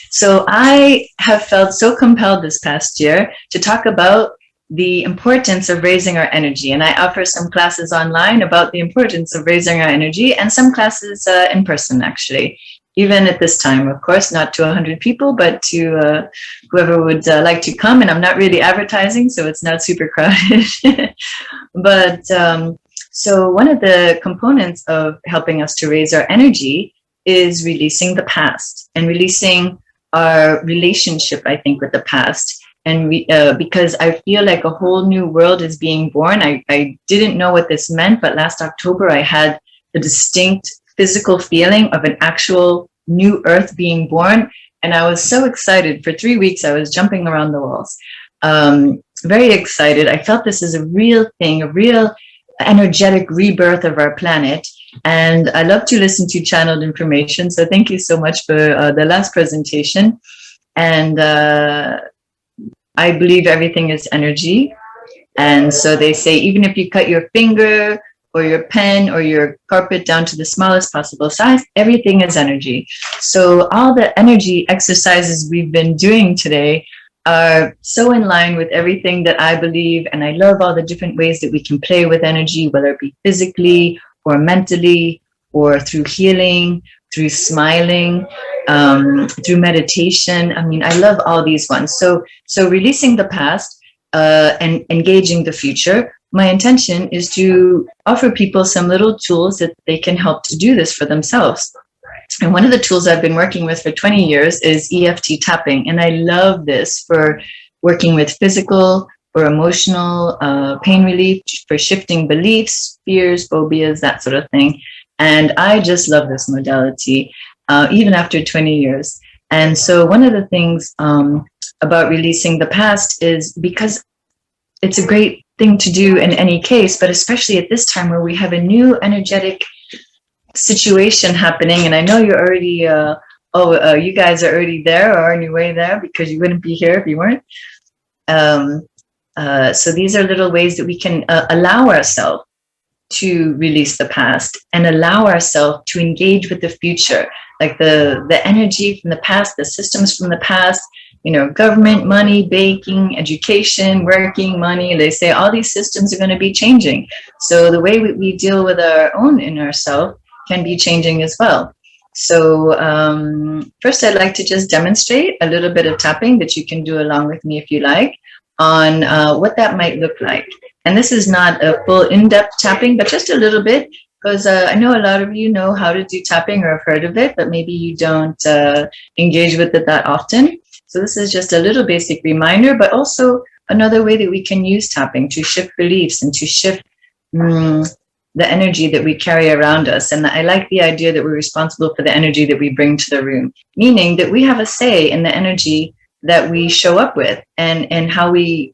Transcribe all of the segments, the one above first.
So I have felt so compelled this past year to talk about the importance of raising our energy. And I offer some classes online about the importance of raising our energy, and some classes in person, actually. Even at this time, of course, not to 100 people, but to whoever would like to come. And I'm not really advertising, so it's not super crowded. But so one of the components of helping us to raise our energy is releasing the past and releasing our relationship, I think, with the past. And because I feel like a whole new world is being born. I didn't know what this meant, but last October I had the distinct physical feeling of an actual new earth being born. And I was so excited. For 3 weeks, I was jumping around the walls. Very excited. I felt this is a real thing, a real energetic rebirth of our planet. And I love to listen to channeled information. So thank you so much for the last presentation. And I believe everything is energy. And so they say, even if you cut your finger or your pen or your carpet down to the smallest possible size, everything is energy. So all the energy exercises we've been doing today are so in line with everything that I believe. And I love all the different ways that we can play with energy, whether it be physically or mentally or through healing, through smiling, through meditation. I mean, I love all these ones. So releasing the past and engaging the future. My intention is to offer people some little tools that they can help to do this for themselves. And one of the tools I've been working with for 20 years is Eft Tapping. And I love this for working with physical or emotional pain relief, for shifting beliefs, fears, phobias, that sort of thing. And I just love this modality, even after 20 years. And so one of the things about releasing the past is because it's a great thing to do in any case, but especially at this time where we have a new energetic situation happening. And I know you're already, you guys are already there or on your way there, because you wouldn't be here if you weren't. So these are little ways that we can allow ourselves to release the past and allow ourselves to engage with the future, like the energy from the past, the systems from the past, you know, government, money, banking, education, working, money. They say all these systems are going to be changing. So the way we deal with our own inner self can be changing as well. So first, I'd like to just demonstrate a little bit of tapping that you can do along with me if you like, on what that might look like. And this is not a full in-depth tapping, but just a little bit, because I know a lot of you know how to do tapping or have heard of it, but maybe you don't engage with it that often. So this is just a little basic reminder, but also another way that we can use tapping to shift beliefs and to shift the energy that we carry around us. And I like the idea that we're responsible for the energy that we bring to the room, meaning that we have a say in the energy that we show up with, and how we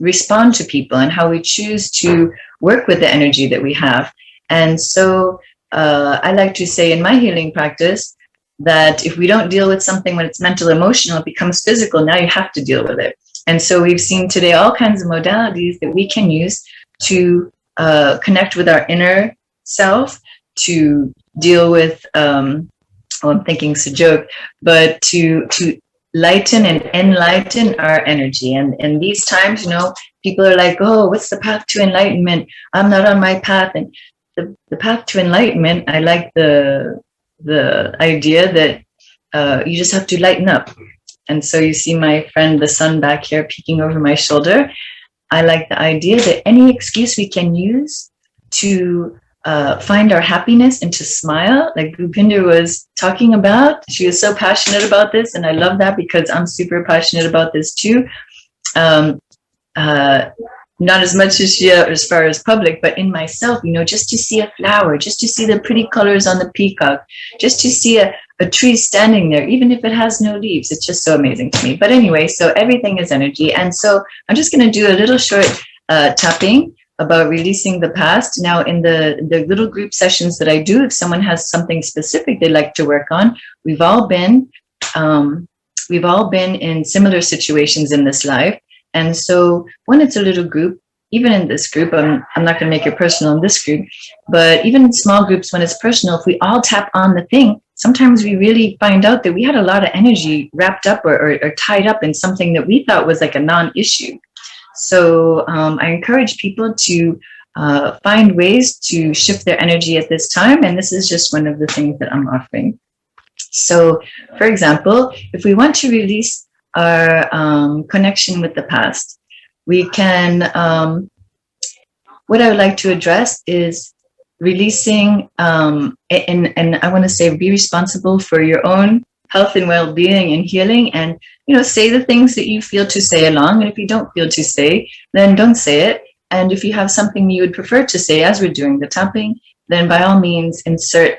respond to people, and how we choose to work with the energy that we have. And so I like to say in my healing practice that if we don't deal with something when it's mental, emotional, it becomes physical. Now you have to deal with it. And so we've seen today all kinds of modalities that we can use to connect with our inner self, to deal with, I'm thinking it's a joke, but to lighten and enlighten our energy. And these times, you know, people are like, oh, what's the path to enlightenment? I'm not on my path. And the path to enlightenment, I like the idea that you just have to lighten up. And so you see my friend, the sun back here peeking over my shoulder. I like the idea that any excuse we can use to find our happiness and to smile, like Bhupinder was talking about. She was so passionate about this, and I love that because I'm super passionate about this too. Not as much as she as far as public, but in myself, you know, just to see a flower, just to see the pretty colors on the peacock, just to see a tree standing there, even if it has no leaves. It's just so amazing to me. But anyway, so everything is energy. And so I'm just going to do a little short tapping about releasing the past. Now, in the little group sessions that I do, if someone has something specific they'd like to work on, we've all been in similar situations in this life. And so when it's a little group, even in this group, I'm not going to make it personal in this group, but even in small groups, when it's personal, if we all tap on the thing sometimes we really find out that we had a lot of energy wrapped up or tied up in something that we thought was like a non-issue. So I encourage people to find ways to shift their energy at this time. And this is just one of the things that I'm offering. So, for example, if we want to release our connection with the past, we can, what I would like to address is releasing, and I want to say be responsible for your own health and well-being and healing, and say the things that you feel to say along. And if you don't feel to say, then don't say it. And if you have something you would prefer to say as we're doing the tapping, then by all means insert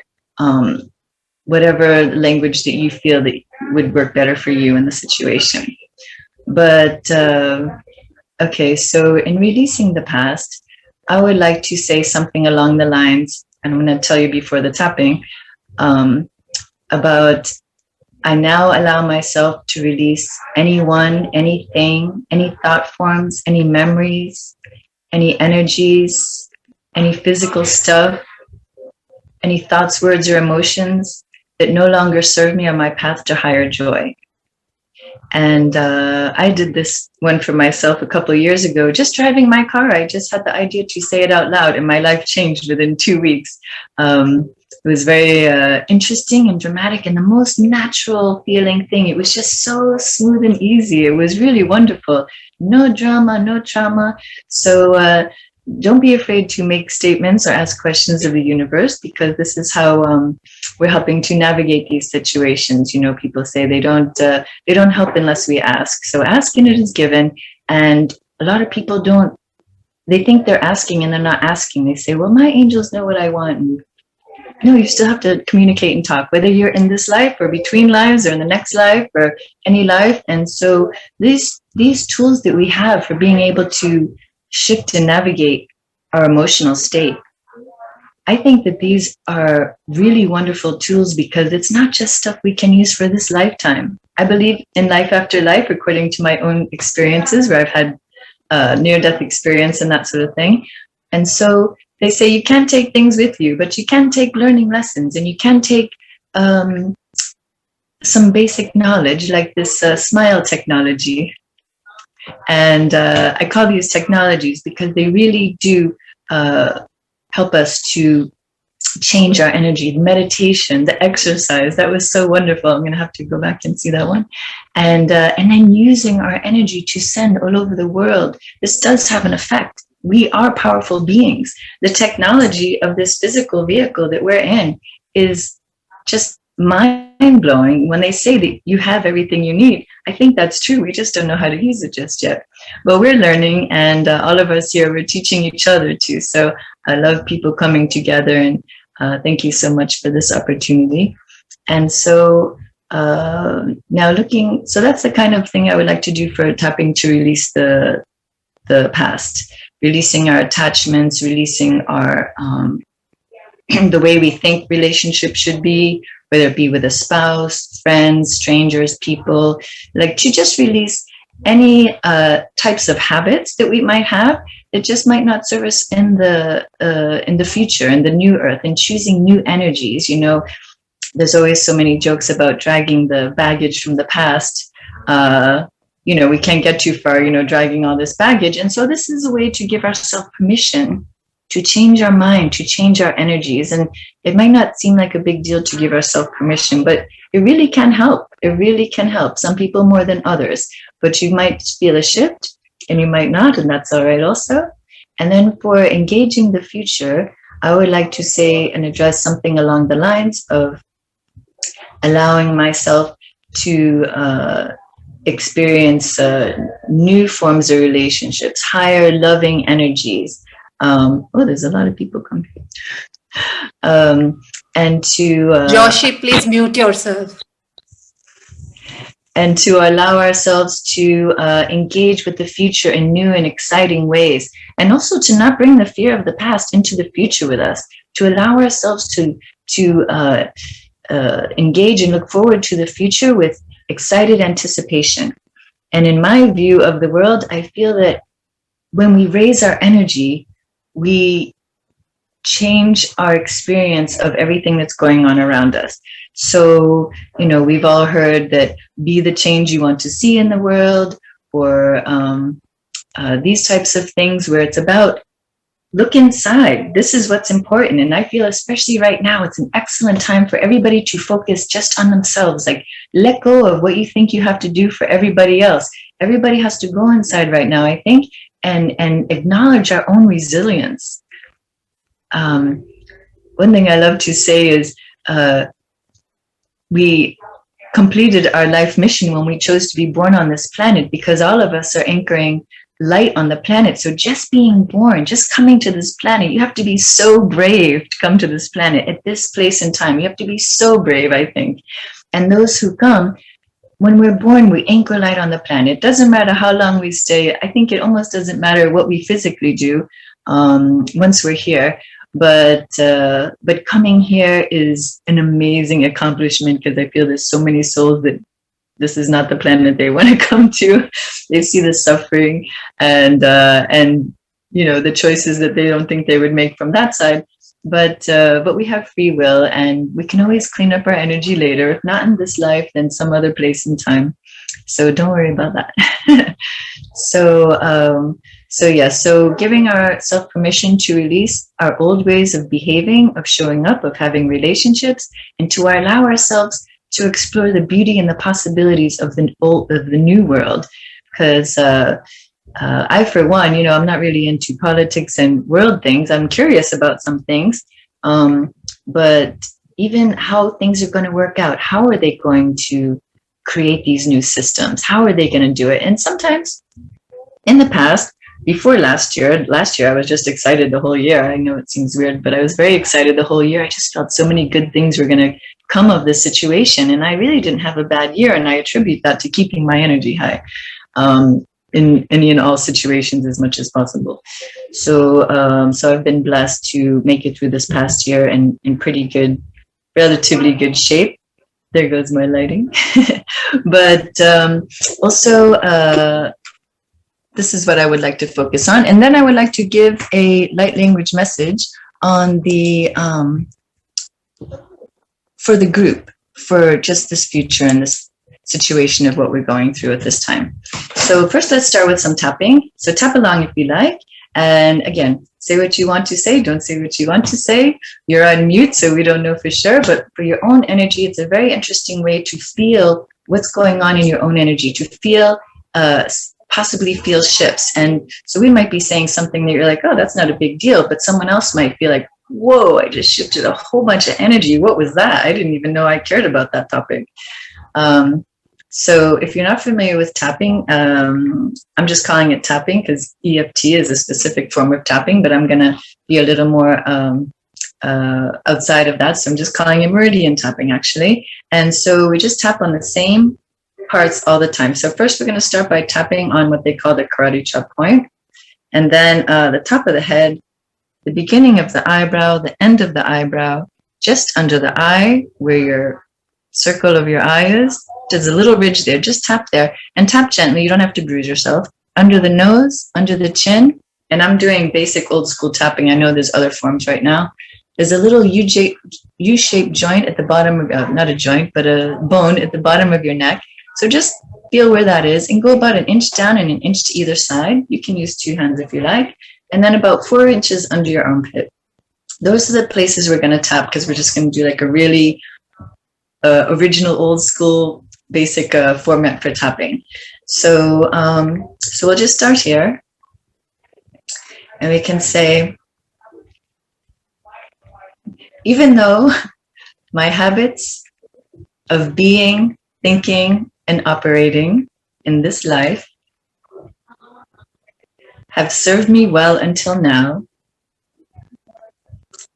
whatever language that you feel that would work better for you in the situation. But okay, so in releasing the past, I would like to say something along the lines, and I'm going to tell you before the tapping, about I now allow myself to release anyone, anything, any thought forms, any memories, any energies, any physical stuff, any thoughts, words, or emotions that no longer serve me on my path to higher joy. And I did this one for myself a couple of years ago, just driving my car. I just had the idea to say it out loud, and my life changed within 2 weeks. It was very interesting and dramatic and the most natural feeling thing. It was just so smooth and easy. It was really wonderful. No drama, no trauma. So don't be afraid to make statements or ask questions of the universe, because this is how we're helping to navigate these situations. People say they don't help unless we ask. So asking it is given, and a lot of people don't. They think they're asking and they're not asking. They say, "Well, my angels know what I want." And, you still have to communicate and talk, whether you're in this life or between lives or in the next life or any life. And so these tools that we have for being able to shift and navigate our emotional state, I think that these are really wonderful tools, because it's not just stuff we can use for this lifetime. I believe in life after life, according to my own experiences, where I've had near-death experience and that sort of thing. And so they say you can't take things with you, but you can take learning lessons, and you can take some basic knowledge, like this smile technology. And I call these technologies because they really do help us to change our energy. The meditation, the exercise, that was so wonderful. I'm going to have to go back and see that one. And then using our energy to send all over the world. This does have an effect. We are powerful beings. The technology of this physical vehicle that we're in is just mind-blowing. When they say that you have everything you need, I think that's true. We just don't know how to use it just yet. But we're learning, and all of us here, we're teaching each other too. So I love people coming together, and thank you so much for this opportunity. And so now so that's the kind of thing I would like to do for tapping, to release the past, releasing our attachments, releasing our the way we think relationships should be, whether it be with a spouse, friends, strangers, people, like to just release any types of habits that we might have that just might not serve us in the future, in the new earth, and choosing new energies. There's always so many jokes about dragging the baggage from the past. We can't get too far, dragging all this baggage. And so this is a way to give ourselves permission to change our mind, to change our energies. And it might not seem like a big deal to give ourselves permission, but it really can help. It really can help. Some people more than others, but you might feel a shift and you might not, and that's all right also. And then for engaging the future, I would like to say and address something along the lines of allowing myself to experience new forms of relationships, higher loving energies. There's a lot of people coming. And to Joshi, please mute yourself. And to allow ourselves to engage with the future in new and exciting ways, and also to not bring the fear of the past into the future with us. To allow ourselves to engage and look forward to the future with excited anticipation. And in my view of the world, I feel that when we raise our energy, we change our experience of everything that's going on around us. So, we've all heard that be the change you want to see in the world, or these types of things where it's about look inside. This is what's important. And I feel especially right now, it's an excellent time for everybody to focus just on themselves. Like, let go of what you think you have to do for everybody else. Everybody has to go inside right now, I think, and acknowledge our own resilience. One thing I love to say is we completed our life mission when we chose to be born on this planet, because all of us are anchoring light on the planet. So just being born, just coming to this planet, you have to be so brave to come to this planet at this place and time. You have to be so brave, I think. And those who come, when we're born, we anchor light on the planet. It doesn't matter how long we stay. I think it almost doesn't matter what we physically do once we're here. But coming here is an amazing accomplishment, because I feel there's so many souls that this is not the planet they want to come to. They see the suffering and the choices that they don't think they would make from that side. But we have free will, and we can always clean up our energy later. If not in this life, then some other place and time. So don't worry about that. So giving ourselves permission to release our old ways of behaving, of showing up, of having relationships, and to allow ourselves to explore the beauty and the possibilities of the new world. Because I, for one, I'm not really into politics and world things. I'm curious about some things, but even how things are going to work out. How are they going to create these new systems? How are they going to do it? And sometimes in the past, before last year, I was just excited the whole year. I know it seems weird, but I was very excited the whole year. I just felt so many good things were going to come of this situation. And I really didn't have a bad year. And I attribute that to keeping my energy high in all situations as much as possible. So I've been blessed to make it through this past year in pretty good, relatively good shape. There goes my lighting. But also, this is what I would like to focus on. And then I would like to give a light language message on the for the group, for just this future and this situation of what we're going through at this time. So first, let's start with some tapping. So tap along if you like. And again, say what you want to say. Don't say what you want to say. You're on mute, so we don't know for sure. But for your own energy, it's a very interesting way to feel what's going on in your own energy, to feel, possibly feel shifts. And so we might be saying something that you're like, oh, that's not a big deal. But someone else might feel like, whoa, I just shifted a whole bunch of energy. What was that? I didn't even know I cared about that topic. So if you're not familiar with tapping, I'm just calling it tapping because EFT is a specific form of tapping, but I'm going to be a little more outside of that. So I'm just calling it meridian tapping, actually. And so we just tap on the same parts all the time. So first, we're going to start by tapping on what they call the karate chop point. And then the top of the head, the beginning of the eyebrow, the end of the eyebrow, just under the eye where your circle of your eye is. There's a little ridge there. Just tap there and tap gently. You don't have to bruise yourself. Under the nose, under the chin. And I'm doing basic old school tapping. I know there's other forms right now. There's a little U-shaped joint at the bottom of, not a joint, but a bone at the bottom of your neck. So just feel where that is and go about an inch down and an inch to either side. You can use two hands if you like. And then about 4 inches under your armpit. Those are the places we're going to tap because we're just going to do like a really original old school basic format for tapping. So we'll just start here. And we can say, even though my habits of being, thinking, and operating in this life have served me well until now,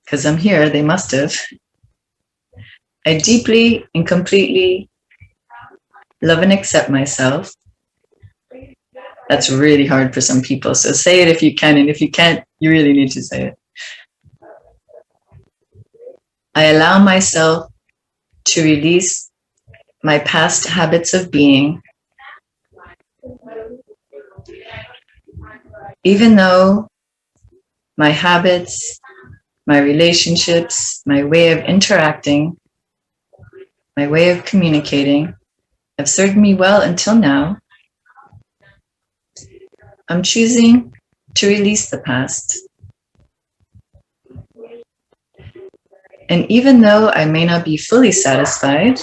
because I'm here, they must have. I deeply and completely love and accept myself. That's really hard for some people. So say it if you can, and if you can't, you really need to say it. I allow myself to release my past habits of being, even though my habits my relationships, my way of interacting, my way of communicating have served me well until now. I'm choosing to release the past. And even though I may not be fully satisfied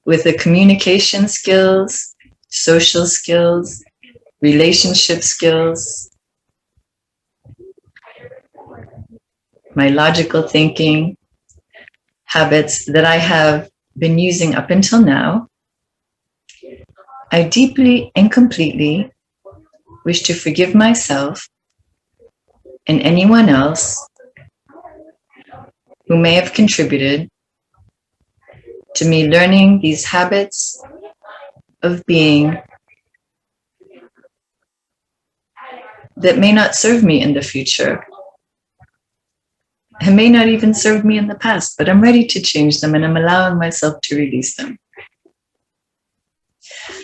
with the communication skills, social skills, relationship skills, my logical thinking habits that I have been using up until now, I deeply and completely wish to forgive myself and anyone else who may have contributed to me learning these habits of being that may not serve me in the future and may not even serve me in the past, but I'm ready to change them and I'm allowing myself to release them.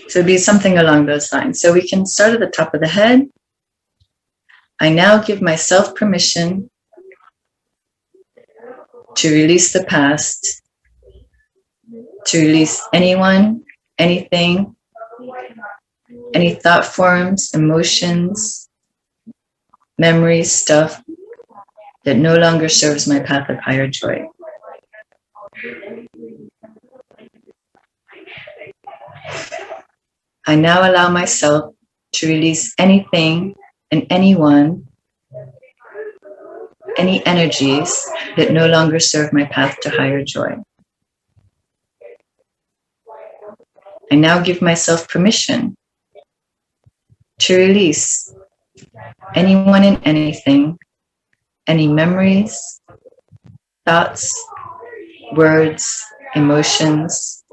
So it'd be something along those lines. So we can start at the top of the head. I now give myself permission to release the past, to release anyone, anything, any thought forms, emotions, memories, stuff that no longer serves my path of higher joy. I now allow myself to release anything and anyone, any energies that no longer serve my path to higher joy. I now give myself permission to release anyone and anything, any memories, thoughts, words, emotions,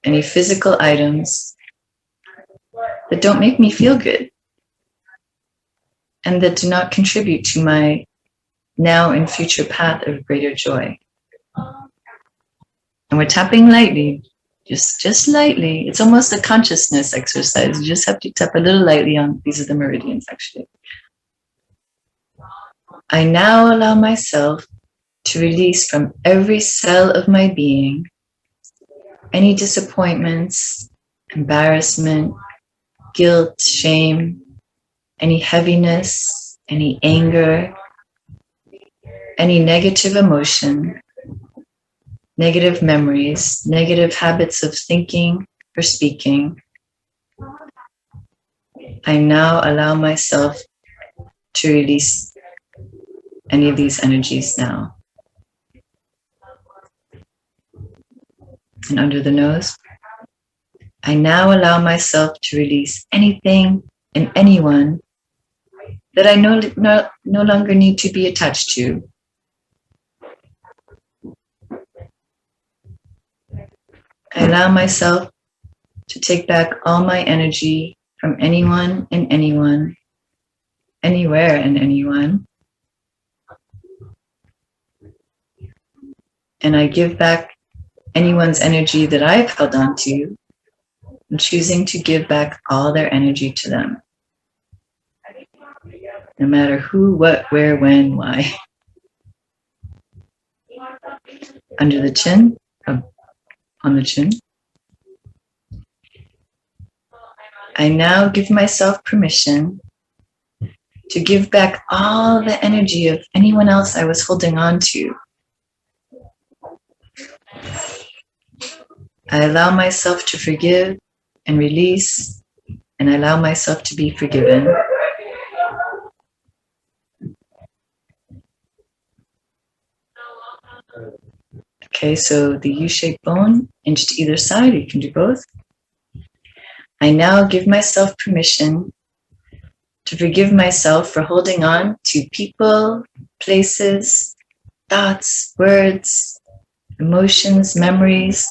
any physical items that don't make me feel good and that do not contribute to my now and future path of greater joy. And we're tapping lightly, just lightly. It's almost a consciousness exercise. You just have to tap a little lightly on, these are the meridians actually. I now allow myself to release from every cell of my being any disappointments, embarrassment, guilt, shame, any heaviness, any anger, any negative emotion, negative memories, negative habits of thinking or speaking. I now allow myself to release any of these energies now. And under the nose, I now allow myself to release anything and anyone that I no longer need to be attached to. I allow myself to take back all my energy from anyone and anyone, anywhere and anyone. And I give back anyone's energy that I've held on to. I'm choosing to give back all their energy to them. No matter who, what, where, when, why. Under the chin, on the chin. I now give myself permission to give back all the energy of anyone else I was holding on to. I allow myself to forgive and release, and I allow myself to be forgiven. Okay, so the U-shaped bone, inch to either side, you can do both. I now give myself permission to forgive myself for holding on to people, places, thoughts, words, emotions, memories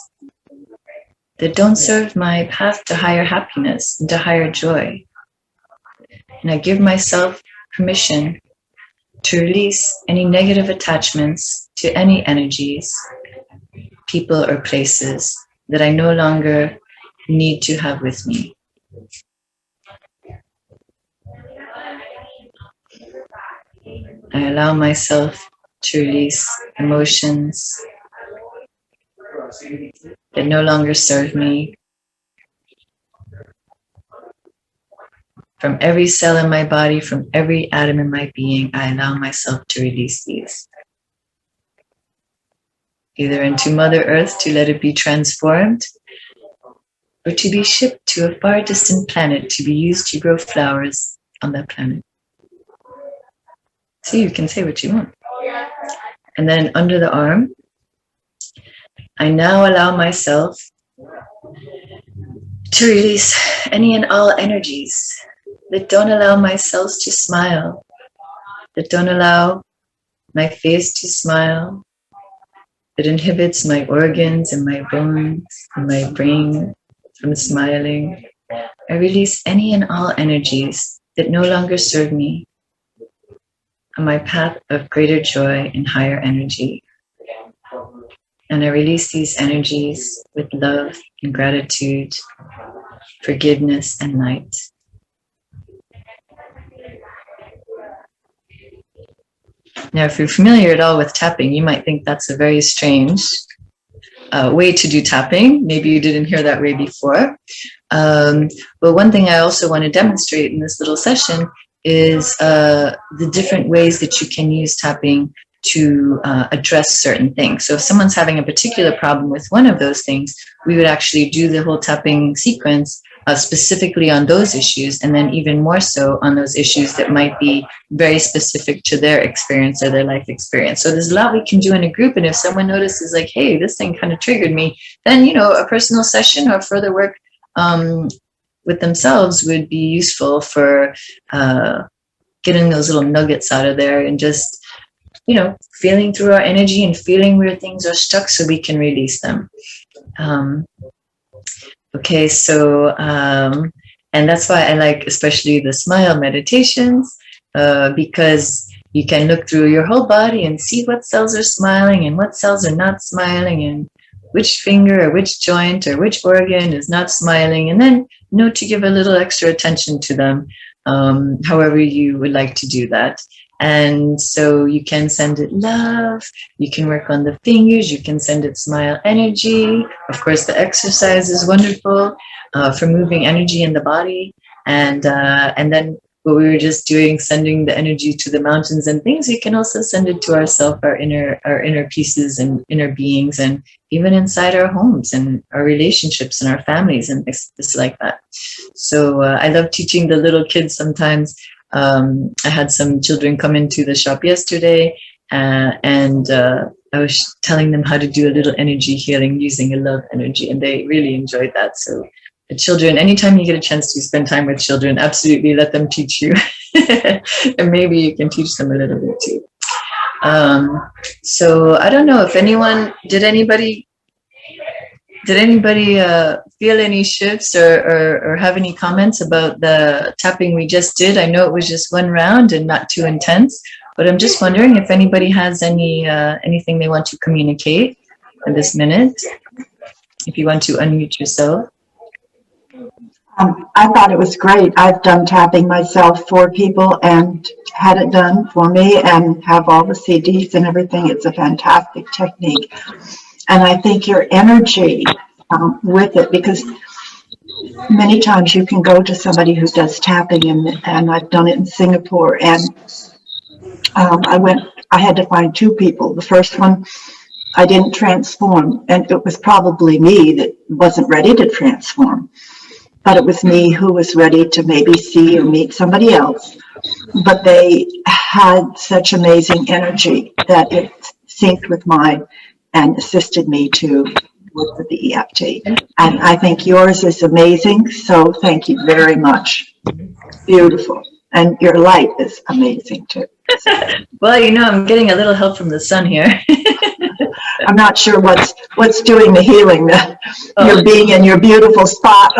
that don't serve my path to higher happiness and to higher joy. And I give myself permission to release any negative attachments to any energies, people or places that I no longer need to have with me. I allow myself to release emotions that no longer serve me. From every cell in my body, from every atom in my being, I allow myself to release these. Either into Mother Earth to let it be transformed, or to be shipped to a far distant planet to be used to grow flowers on that planet. So you can say what you want. And then under the arm, I now allow myself to release any and all energies that don't allow my cells to smile, that don't allow my face to smile, that inhibits my organs and my bones and my brain from smiling. I release any and all energies that no longer serve me on my path of greater joy and higher energy. And I release these energies with love and gratitude, forgiveness and light. Now, if you're familiar at all with tapping, you might think that's a very strange way to do tapping. Maybe you didn't hear that way before. But one thing I also want to demonstrate in this little session is the different ways that you can use tapping to address certain things. So if someone's having a particular problem with one of those things, we would actually do the whole tapping sequence specifically on those issues, and then even more so on those issues that might be very specific to their experience or their life experience. So there's a lot we can do in a group, and if someone notices like, hey, this thing kind of triggered me, then, you know, a personal session or further work with themselves would be useful for getting those little nuggets out of there and just, you know, feeling through our energy and feeling where things are stuck so we can release them. Okay, so, and that's why I like especially the smile meditations, because you can look through your whole body and see what cells are smiling and what cells are not smiling, and which finger or which joint or which organ is not smiling, and then know to give a little extra attention to them, however you would like to do that. And so you can send it love, you can work on the fingers, you can send it smile energy. Of course, the exercise is wonderful for moving energy in the body. And then what we were just doing, sending the energy to the mountains and things, we can also send it to ourselves, our inner pieces and inner beings, and even inside our homes and our relationships and our families and this like that. So I love teaching the little kids sometimes. I had some children come into the shop yesterday, and I was telling them how to do a little energy healing using a love energy, and they really enjoyed that. So the children, anytime you get a chance to spend time with children, absolutely let them teach you. And maybe you can teach them a little bit too. So I don't know if did anybody feel any shifts or have any comments about the tapping we just did? I know it was just one round and not too intense, but I'm just wondering if anybody has anything they want to communicate in this minute. If you want to unmute yourself. I thought it was great. I've done tapping myself for people and had it done for me and have all the CDs and everything. It's a fantastic technique. And I think your energy with it, because many times you can go to somebody who does tapping, and I've done it in Singapore, and I had to find two people. The first one, I didn't transform, and it was probably me that wasn't ready to transform, but it was me who was ready to maybe see or meet somebody else. But they had such amazing energy that it synced with mine and assisted me to work with the EFT. And I think yours is amazing, so thank you very much. Beautiful. And your light is amazing too. Well, you know, I'm getting a little help from the sun here. I'm not sure what's doing the healing, you're being in your beautiful spot.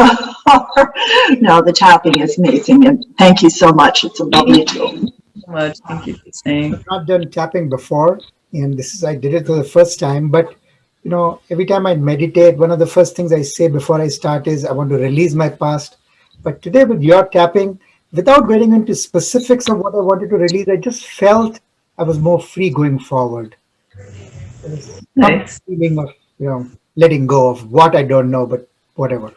No, the tapping is amazing, and thank you so much. It's a lovely tool. So much. Thank you for saying. I've not done tapping before, and I did it for the first time, but you know, every time I meditate, one of the first things I say before I start is I want to release my past. But today with your tapping, without getting into specifics of what I wanted to release, I just felt I was more free going forward. There was some Nice. feeling of, letting go of what I don't know, but whatever.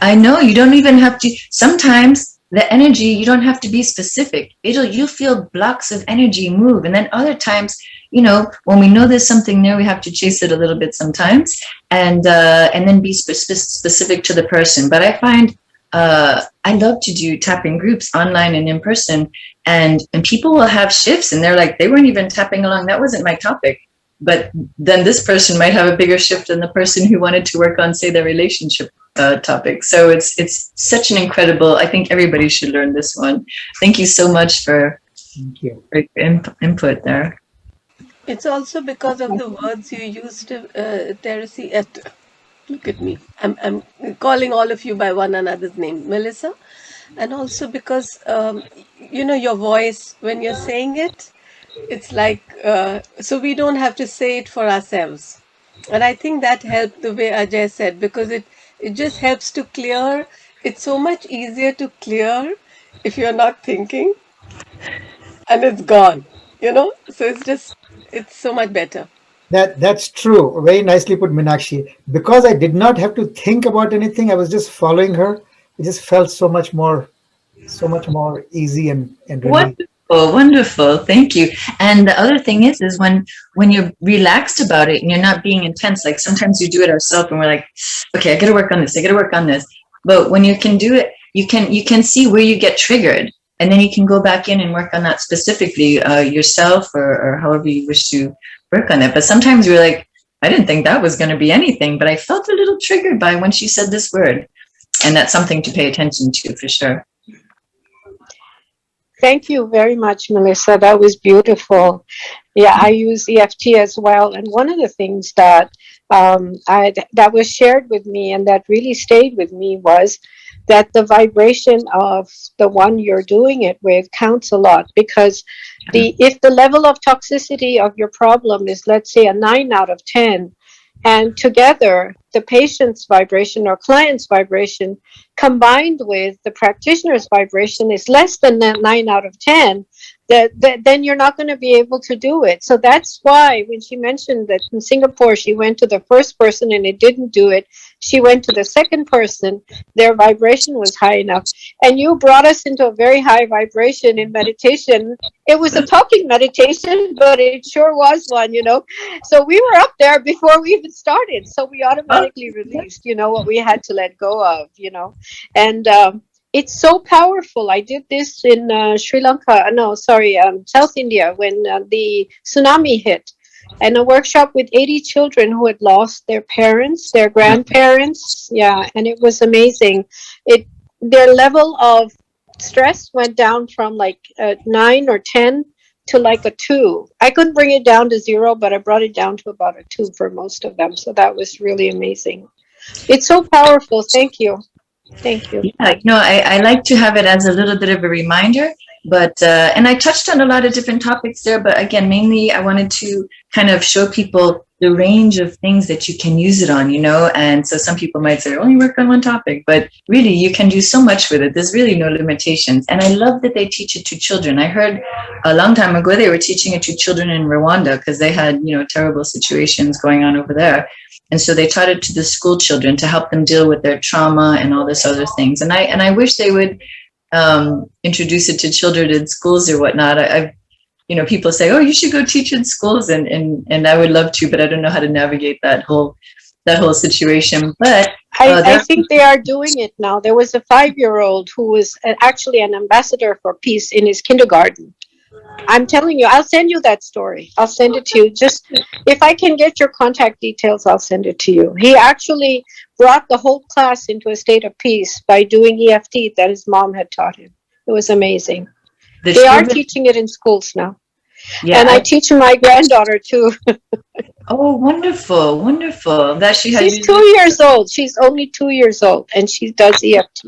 I know you don't even have to. Sometimes the energy, you don't have to be specific. You feel blocks of energy move, and then other times, when we know there's something there, we have to chase it a little bit sometimes, and then be specific to the person. But I find I love to do tapping groups online and in person, and people will have shifts, and they're like, they weren't even tapping along. That wasn't my topic. But then this person might have a bigger shift than the person who wanted to work on, say, their relationship topic. So it's such an incredible, I think everybody should learn this one. Thank you so much for your input there. It's also because of the words you used, Teresi. Look at me. I'm calling all of you by one another's name, Melyssa. And also because, your voice, when you're saying it, it's like, so we don't have to say it for ourselves. And I think that helped the way Ajay said, because it just helps to clear. It's so much easier to clear if you're not thinking and it's gone, So it's so much better. That's true. Very nicely put, Meenakshi. Because I did not have to think about anything, I was just following her. It just felt so much more easy and relieved. Wonderful. Thank you. And the other thing is when you're relaxed about it and you're not being intense, like sometimes you do it ourselves and we're like, okay, I got to work on this. But when you can do it, you can see where you get triggered, and then you can go back in and work on that specifically yourself or however you wish to work on it. But sometimes you're like, I didn't think that was going to be anything, but I felt a little triggered by when she said this word. And that's something to pay attention to for sure. Thank you very much, Melyssa. That was beautiful. Yeah, I use EFT as well. And one of the things that that was shared with me and that really stayed with me was that the vibration of the one you're doing it with counts a lot, because if the level of toxicity of your problem is, let's say, a 9 out of 10, and together the patient's vibration or client's vibration combined with the practitioner's vibration is less than that 9 out of 10, then you're not going to be able to do it. So that's why when she mentioned that in Singapore she went to the first person and it didn't do it, she went to the second person, their vibration was high enough. And you brought us into a very high vibration in meditation. It was a talking meditation, but it sure was one, So we were up there before we even started. So we automatically released, what we had to let go of, And it's so powerful. I did this in South India when the tsunami hit. And a workshop with 80 children who had lost their parents, their grandparents. Yeah, and it was amazing. Their level of stress went down from like 9 or 10 to like a 2. I couldn't bring it down to 0, but I brought it down to about a 2 for most of them. So that was really amazing. It's so powerful. Thank you. Thank you. Yeah, I like to have it as a little bit of a reminder, but and I touched on a lot of different topics there, but again, mainly I wanted to kind of show people the range of things that you can use it on, and so some people might say, only work on one topic, but really you can do so much with it. There's really no limitations. And I love that they teach it to children. I heard a long time ago they were teaching it to children in Rwanda because they had, terrible situations going on over there. And so they taught it to the school children to help them deal with their trauma and all this other things. And I wish they would introduce it to children in schools or whatnot. People say, oh, you should go teach in schools, and I would love to, but I don't know how to navigate that whole situation. But I think they are doing it now. There was a 5-year-old who was actually an ambassador for peace in his kindergarten. I'm telling you, I'll send you that story. I'll send it to you. Just if I can get your contact details, I'll send it to you. He actually brought the whole class into a state of peace by doing EFT that his mom had taught him. It was amazing. They are teaching it in schools now. Yeah, and I teach my granddaughter too. Oh, wonderful, wonderful. She's 2 years old. She's only 2 years old, and she does EFT.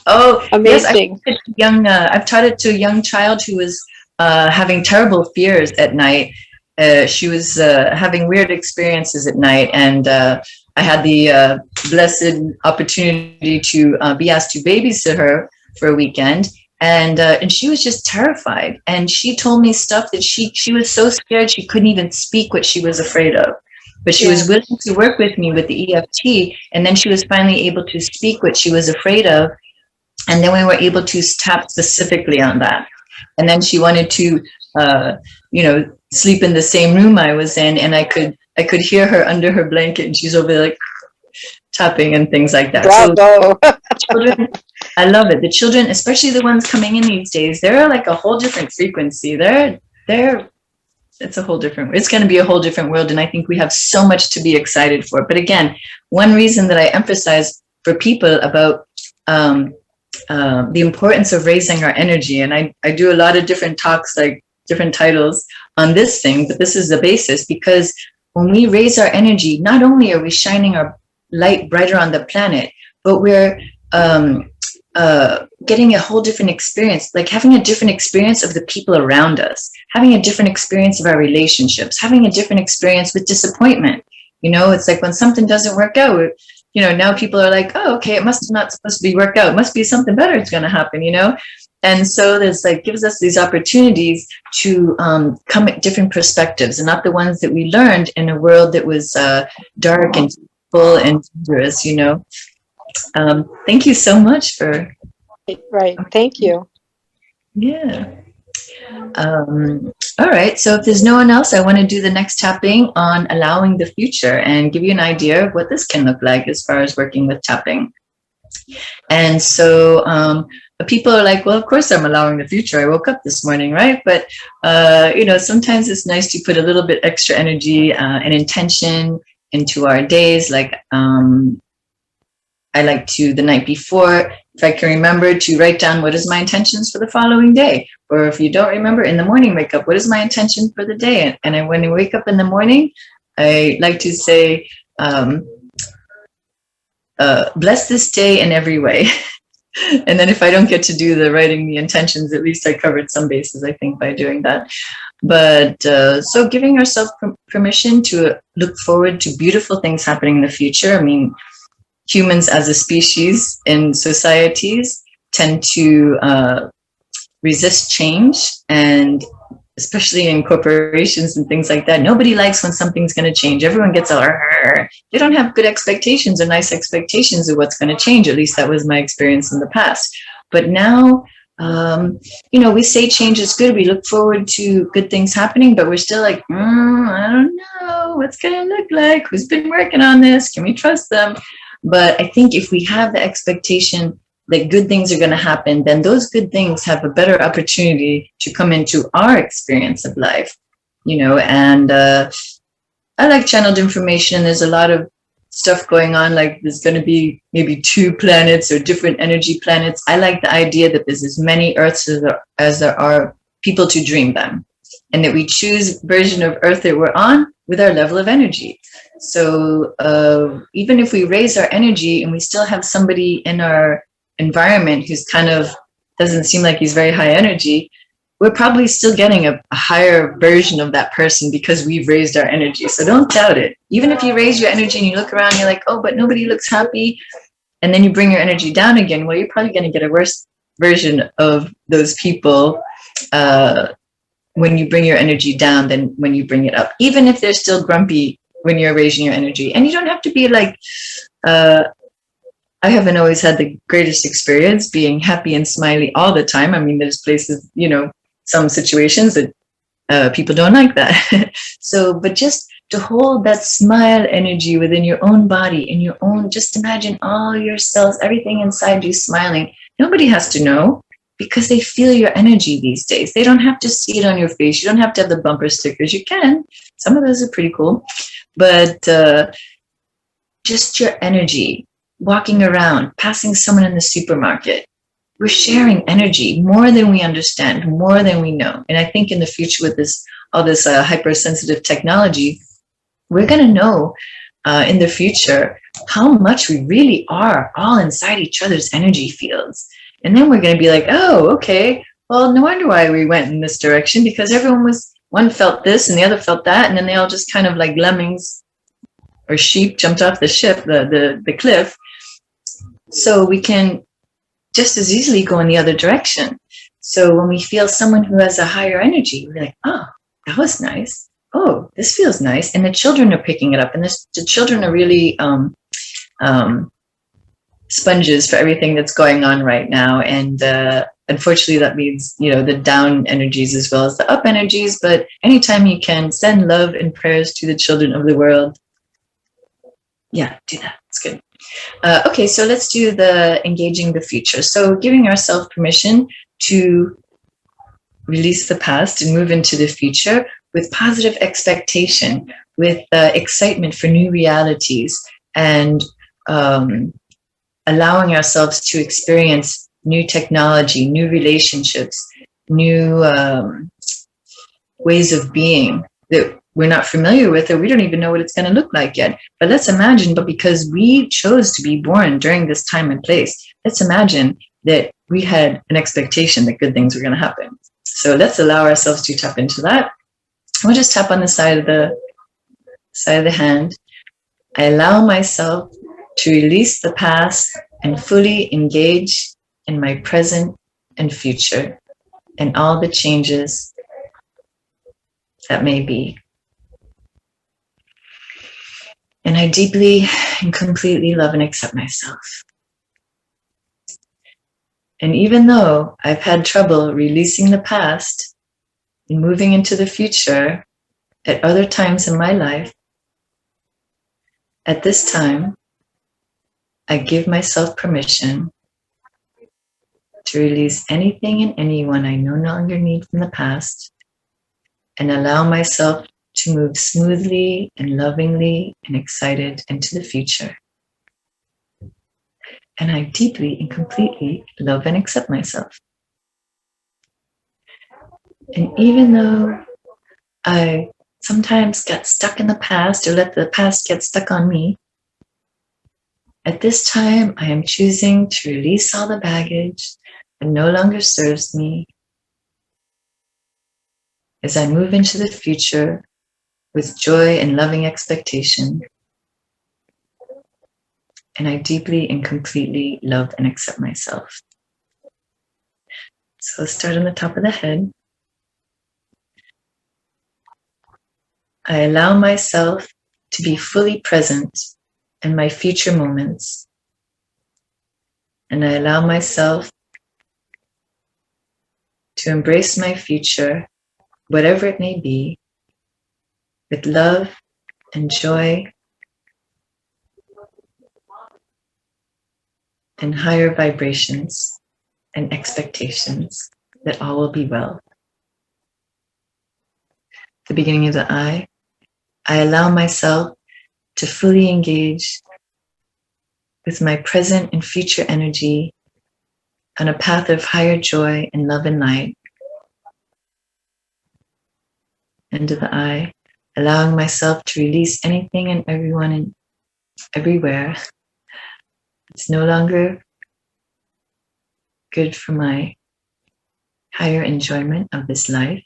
Oh, amazing. Yes, I've taught it to a young child who was having terrible fears at night. She was having weird experiences at night, and I had the blessed opportunity to be asked to babysit her for a weekend. And she was just terrified. And she told me stuff that she was so scared she couldn't even speak what she was afraid of. But she was willing to work with me with the EFT, and then she was finally able to speak what she was afraid of. And then we were able to tap specifically on that. And then she wanted to, sleep in the same room I was in, and I could hear her under her blanket, and she's over there like tapping and things like that. Bravo. So children, I love it. The children, especially the ones coming in these days, they're like a whole different frequency. It's a whole different, it's going to be a whole different world. And I think we have so much to be excited for. But again, one reason that I emphasize for people about the importance of raising our energy, and I do a lot of different talks, like different titles on this thing, but this is the basis, because when we raise our energy, not only are we shining our light brighter on the planet, but we're getting a whole different experience, like having a different experience of the people around us, having a different experience of our relationships, having a different experience with disappointment. It's like when something doesn't work out, now people are like, oh, okay, it must not supposed to be worked out. It must be something better it's going to happen, And so there's gives us these opportunities to come at different perspectives, and not the ones that we learned in a world that was dark and full and dangerous, Thank you so much for. Right. Thank you. Yeah. All right. So if there's no one else, I want to do the next tapping on allowing the future and give you an idea of what this can look like as far as working with tapping. And so people are like, well, of course I'm allowing the future. I woke up this morning, right? But, sometimes it's nice to put a little bit extra energy and intention into our days. Like I like to, the night before, if I can remember, to write down what is my intentions for the following day. Or if you don't remember, in the morning, wake up, what is my intention for the day? And when I wake up in the morning, I like to say, bless this day in every way. And then if I don't get to do the writing the intentions, at least I covered some bases, I think, by doing that. But so giving ourselves permission to look forward to beautiful things happening in the future. I mean, humans as a species in societies tend to resist change, and especially in corporations and things like that. Nobody likes when something's going to change. Everyone gets all, they don't have good expectations or nice expectations of what's going to change. At least that was my experience in the past. But now, we say change is good. We look forward to good things happening, but we're still like, I don't know what's going to look like. Who's been working on this? Can we trust them? But I think if we have the expectation that good things are going to happen, then those good things have a better opportunity to come into our experience of life, and I like channeled information. There's a lot of stuff going on, like there's going to be maybe 2 planets or different energy planets. I like the idea that there's as many Earths as there are people to dream them, and that we choose version of Earth that we're on with our level of energy. So even if we raise our energy and we still have somebody in our environment who's kind of doesn't seem like he's very high energy, we're probably still getting a higher version of that person because we've raised our energy. So don't doubt it. Even if you raise your energy and you look around, you're like, oh, but nobody looks happy. And then you bring your energy down again. Well, you're probably going to get a worse version of those people when you bring your energy down than when you bring it up, even if they're still grumpy when you're raising your energy. And you don't have to be like, I haven't always had the greatest experience being happy and smiley all the time. I mean, there's places, some situations that people don't like that. So, but just to hold that smile energy within your own body, in your own, just imagine all your cells, everything inside you smiling. Nobody has to know, because they feel your energy these days. They don't have to see it on your face. You don't have to have the bumper stickers. You can. Some of those are pretty cool. But just your energy, walking around, passing someone in the supermarket. We're sharing energy more than we understand, more than we know. And I think in the future with all this hypersensitive technology, we're going to know in the future how much we really are all inside each other's energy fields. And then we're going to be like, oh, okay, well, no wonder why we went in this direction, because one felt this and the other felt that. And then they all just kind of like lemmings or sheep jumped off the ship, the cliff. So we can just as easily go in the other direction. So when we feel someone who has a higher energy, we're like, oh, that was nice. Oh, this feels nice. And the children are picking it up. And the children are really sponges for everything that's going on right now. And unfortunately, that means, the down energies as well as the up energies. But anytime you can send love and prayers to the children of the world, yeah, do that. It's good. Okay, so let's do the engaging the future. So giving ourselves permission to release the past and move into the future with positive expectation, with excitement for new realities, and allowing ourselves to experience new technology, new relationships, new ways of being that we're not familiar with, or we don't even know what it's going to look like yet. But let's imagine, but because we chose to be born during this time and place, let's imagine that we had an expectation that good things were going to happen. So let's allow ourselves to tap into that. We'll just tap on the side of the hand. I allow myself to release the past and fully engage in my present and future and all the changes that may be. And I deeply and completely love and accept myself. And even though I've had trouble releasing the past and moving into the future at other times in my life, at this time, I give myself permission to release anything and anyone I no longer need from the past and allow myself to move smoothly and lovingly and excited into the future. And I deeply and completely love and accept myself. And even though I sometimes get stuck in the past or let the past get stuck on me, at this time I am choosing to release all the baggage that no longer serves me as I move into the future with joy and loving expectation. And I deeply and completely love and accept myself. So let's start on the top of the head. I allow myself to be fully present in my future moments. And I allow myself to embrace my future, whatever it may be, with love and joy and higher vibrations and expectations that all will be well. The beginning of the I allow myself to fully engage with my present and future energy on a path of higher joy and love and light. End of the I, allowing myself to release anything and everyone and everywhere. It's no longer good for my higher enjoyment of this life.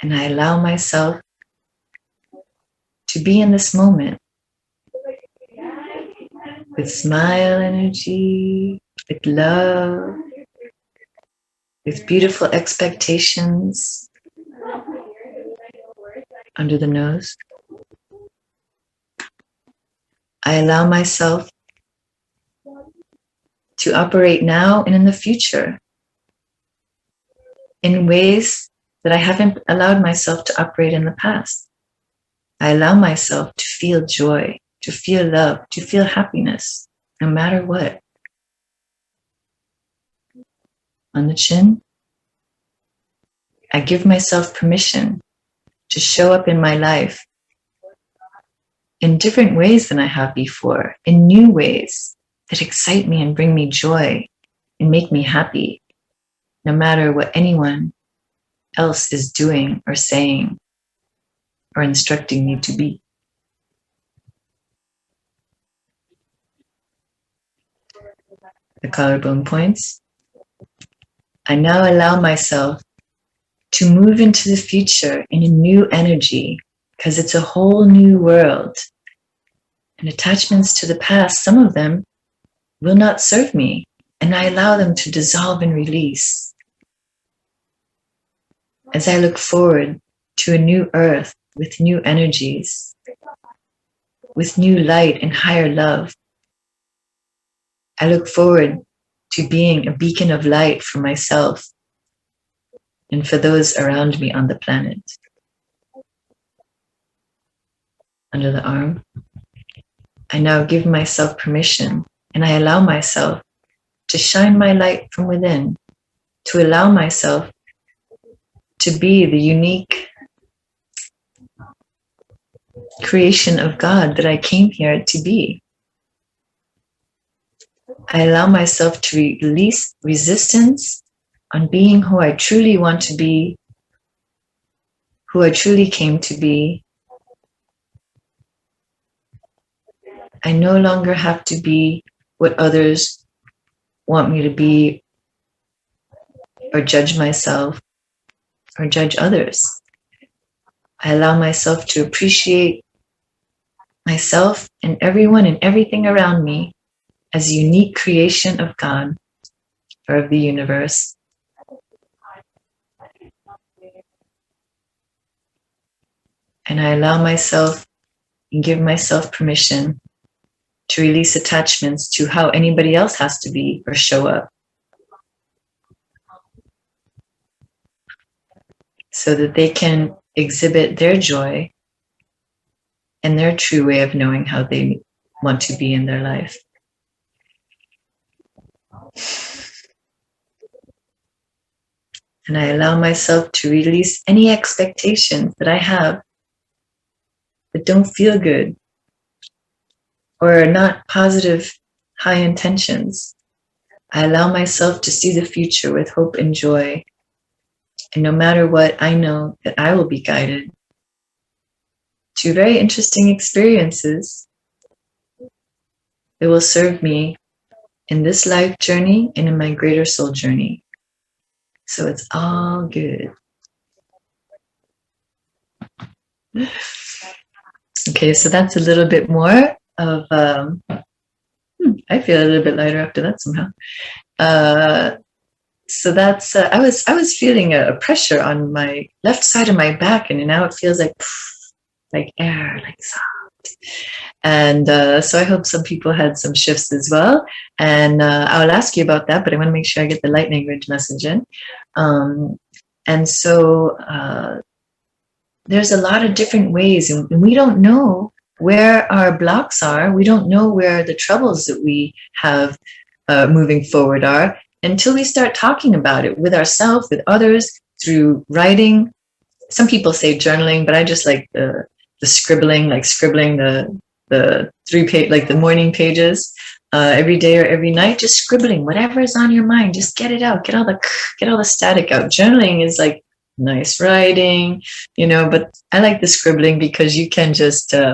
And I allow myself to be in this moment with smile energy, with love, with beautiful expectations under the nose. I allow myself to operate now and in the future in ways that I haven't allowed myself to operate in the past. I allow myself to feel joy, to feel love, to feel happiness, no matter what. On the chin, I give myself permission to show up in my life in different ways than I have before, in new ways that excite me and bring me joy and make me happy, no matter what anyone else is doing or saying or instructing me to be. The collarbone points. I now allow myself to move into the future in a new energy because it's a whole new world. And attachments to the past, some of them will not serve me, and I allow them to dissolve and release. as I look forward to a new earth with new energies, with new light and higher love. I look forward to being a beacon of light for myself and for those around me on the planet. Under the arm, I now give myself permission, and I allow myself to shine my light from within, to allow myself to be the unique creation of God that I came here to be. I allow myself to release resistance on being who I truly want to be, who I truly came to be. I no longer have to be what others want me to be, or judge myself, or judge others. I allow myself to appreciate myself and everyone and everything around me as a unique creation of God or of the universe. And I allow myself and give myself permission to release attachments to how anybody else has to be or show up, so that they can exhibit their joy and their true way of knowing how they want to be in their life. And I allow myself to release any expectations that I have that don't feel good or are not positive, high intentions. I allow myself to see the future with hope and joy. And no matter what, I know that I will be guided to very interesting experiences that will serve me in this life journey and in my greater soul journey. So it's all good. Okay, so that's a little bit more of, I feel a little bit lighter after that somehow. So that's, I was feeling a pressure on my left side of my back, and now it feels like air, like soft. And so I hope some people had some shifts as well. And I'll ask you about that, but I want to make sure I get the light language message in. And so there's a lot of different ways, and we don't know where our blocks are. We don't know where the troubles that we have moving forward are until we start talking about it with ourselves, with others, through writing. Some people say journaling, but I just like the scribbling, like scribbling the 3-page, like the morning pages every day or every night, just scribbling whatever is on your mind. Just get it out, get all the static out. Journaling is like nice writing, but I like the scribbling because you can just get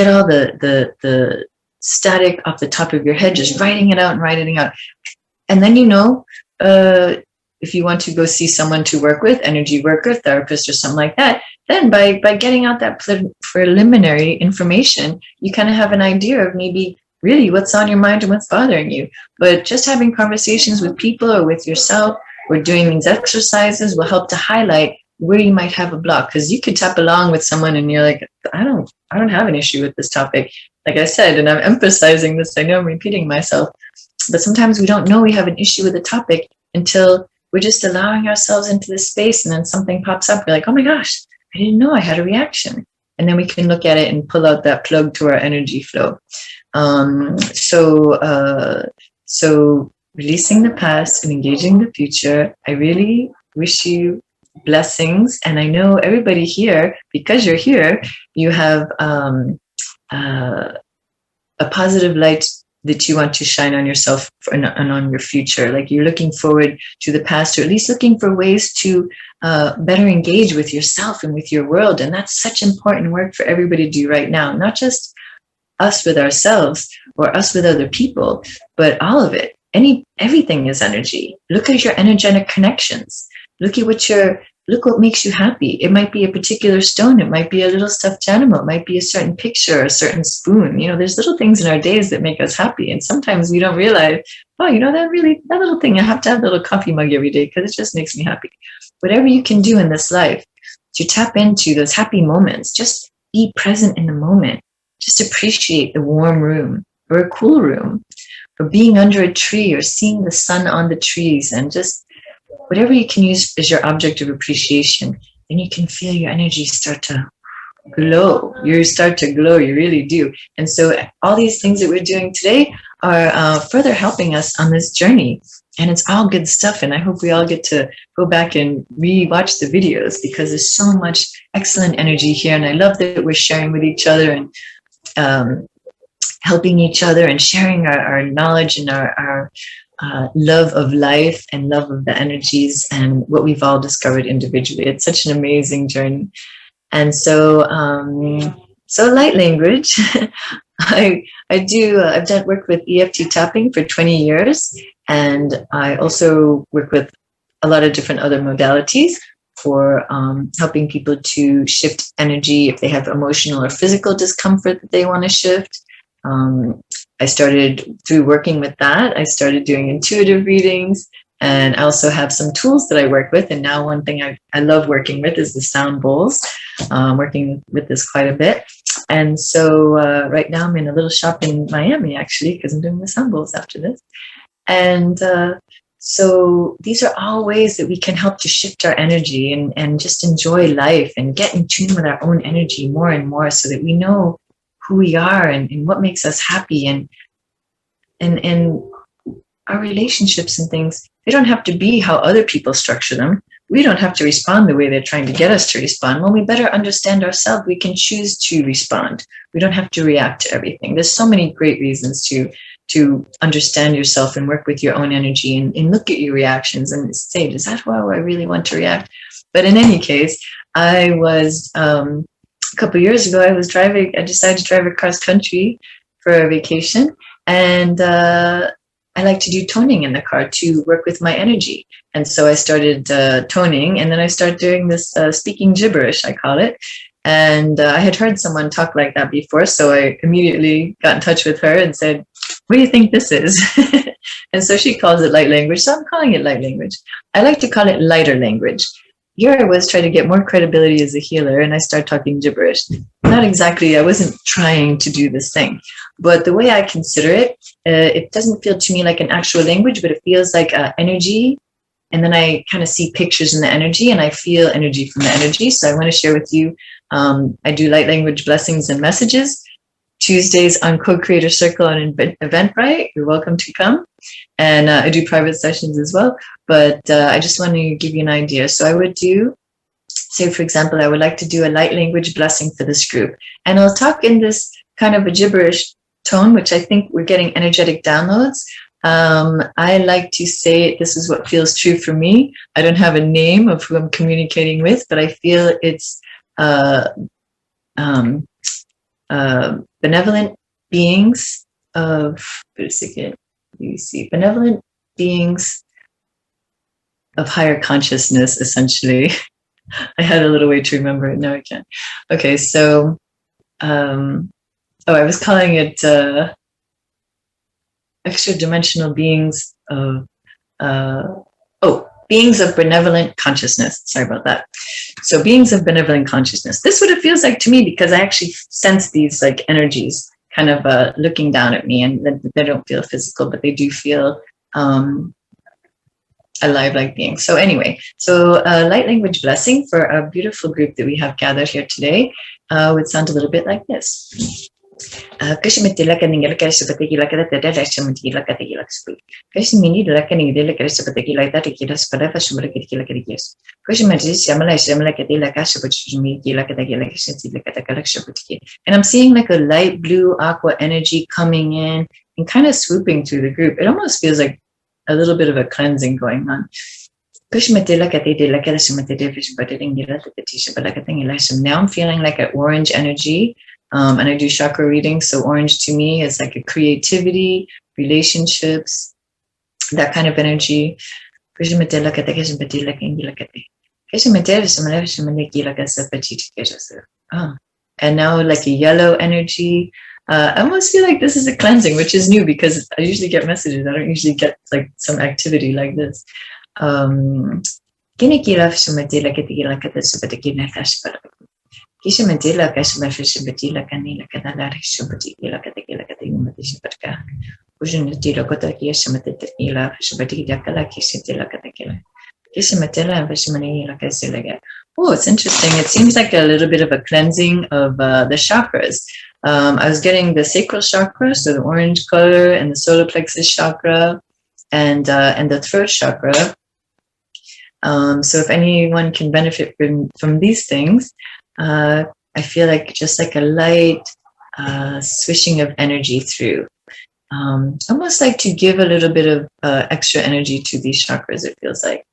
all the static off the top of your head, just writing it out. And then, if you want to go see someone to work with, energy worker, therapist, or something like that, then by getting out that preliminary information, you kind of have an idea of maybe really what's on your mind and what's bothering you. But just having conversations with people or with yourself or doing these exercises will help to highlight where you might have a block. Because you could tap along with someone and you're like, I don't have an issue with this topic. Like I said, and I'm emphasizing this, I know I'm repeating myself, but sometimes we don't know we have an issue with a topic until we're just allowing ourselves into this space, and then something pops up. We're like, oh my gosh, I didn't know I had a reaction. And then we can look at it and pull out that plug to our energy flow. So releasing the past and engaging the future, I really wish you blessings. And I know everybody here, because you're here, you have a positive light that you want to shine on yourself and on your future. Like you're looking forward to the past, or at least looking for ways to better engage with yourself and with your world. And that's such important work for everybody to do right now, not just us with ourselves or us with other people, but all of it. Everything is energy. Look at your energetic connections. Look at what you're look what makes you happy. It might be a particular stone. It might be a little stuffed animal. It might be a certain picture, a certain spoon. There's little things in our days that make us happy. And sometimes we don't realize, oh, that little thing, I have to have a little coffee mug every day because it just makes me happy. Whatever you can do in this life to tap into those happy moments, just be present in the moment. Just appreciate the warm room or a cool room or being under a tree or seeing the sun on the trees, and just whatever you can use as your object of appreciation. Then you can feel your energy start to glow. You start to glow, you really do. And so all these things that we're doing today are further helping us on this journey. And it's all good stuff. And I hope we all get to go back and re-watch the videos, because there's so much excellent energy here. And I love that we're sharing with each other and helping each other and sharing our knowledge and our love of life and love of the energies and what we've all discovered individually. It's such an amazing journey. And so light language, I've done work with Eft Tapping for 20 years. And I also work with a lot of different other modalities for helping people to shift energy if they have emotional or physical discomfort that they want to shift. I started through working with that. I started doing intuitive readings, and I also have some tools that I work with. And now one thing I love working with is the sound bowls. Working with this quite a bit. And so right now I'm in a little shop in Miami, actually, because I'm doing the sound bowls after this. And so these are all ways that we can help to shift our energy and just enjoy life and get in tune with our own energy more and more, so that we know who we are and what makes us happy, and our relationships and things. They don't have to be how other people structure them. We don't have to respond the way they're trying to get us to respond. When we better understand ourselves, we can choose to respond. We don't have to react to everything. There's so many great reasons to understand yourself and work with your own energy and look at your reactions and say, is that how I really want to react? But in any case, I was, a couple of years ago, I decided to drive across country for a vacation. And I like to do toning in the car to work with my energy. And so I started toning, and then I started doing this speaking gibberish, I call it. And I had heard someone talk like that before. So I immediately got in touch with her and said, what do you think this is? And so she calls it light language. So I'm calling it light language. I like to call it lighter language. Here I was trying to get more credibility as a healer, and I started talking gibberish. Not exactly, I wasn't trying to do this thing. But the way I consider it, it doesn't feel to me like an actual language, but it feels like energy. And then I kind of see pictures in the energy, and I feel energy from the energy. So I want to share with you, I do light language blessings and messages. Tuesdays on Co-Creator Circle on Eventbrite. You're welcome to come. And I do private sessions as well. But I just want to give you an idea. So I would do, say, for example, I would like to do a light language blessing for this group. And I'll talk in this kind of a gibberish tone, which I think we're getting energetic downloads. I like to say this is what feels true for me. I don't have a name of who I'm communicating with, but I feel it's benevolent beings of, benevolent beings of higher consciousness, essentially. I had a little way to remember it. No, I can't. Okay, so, I was calling it extra dimensional beings of, beings of benevolent consciousness. Sorry about that. So beings of benevolent consciousness. This is what it feels like to me, because I actually sense these like energies kind of looking down at me, and they don't feel physical, but they do feel alive like beings. So anyway, so light language blessing for a beautiful group that we have gathered here today would sound a little bit like this. And I'm seeing like a light blue aqua energy coming in and kind of swooping through the group. It almost feels like a little bit of a cleansing going on. Now I'm feeling like an orange energy, and I do chakra reading. So orange to me is like a creativity, relationships, that kind of energy. And now like a yellow energy. I almost feel like this is a cleansing, which is new because I usually get messages. I don't usually get like some activity like this. Oh, it's interesting. It seems like a little bit of a cleansing of the chakras. I was getting the sacral chakra, so the orange color, and the solar plexus chakra, and the throat chakra. So if anyone can benefit from these things, I feel like just like a light swishing of energy through. Almost like to give a little bit of extra energy to these chakras, it feels like.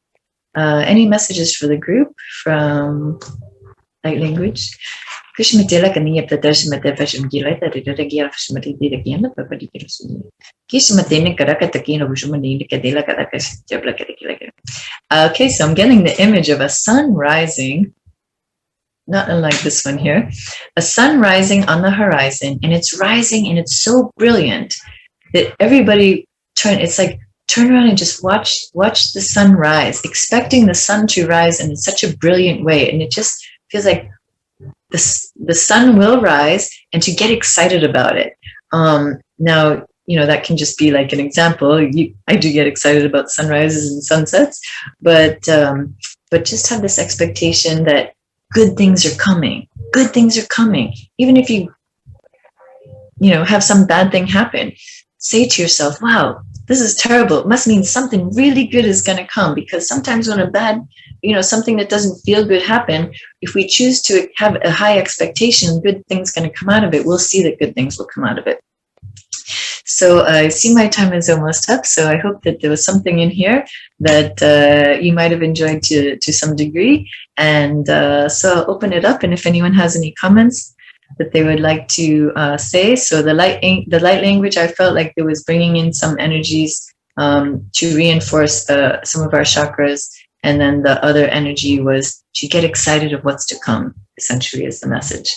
Any messages for the group from light language? Okay, so I'm getting the image of a sun rising, not unlike this one here, a sun rising on the horizon, and it's rising and it's so brilliant that everybody turn around and just watch the sun rise, expecting the sun to rise in such a brilliant way. And it just feels like the sun will rise, and to get excited about it. Now, that can just be like an example. I do get excited about sunrises and sunsets, but just have this expectation that good things are coming. Good things are coming. Even if you have some bad thing happen, say to yourself, wow, this is terrible. It must mean something really good is going to come, because sometimes when a bad, something that doesn't feel good happen, if we choose to have a high expectation, good things going to come out of it, we'll see that good things will come out of it. So I see my time is almost up. So I hope that there was something in here that you might have enjoyed to some degree. And so I'll open it up. And if anyone has any comments that they would like to say. So the light language, I felt like it was bringing in some energies to reinforce some of our chakras. And then the other energy was to get excited of what's to come, essentially, is the message.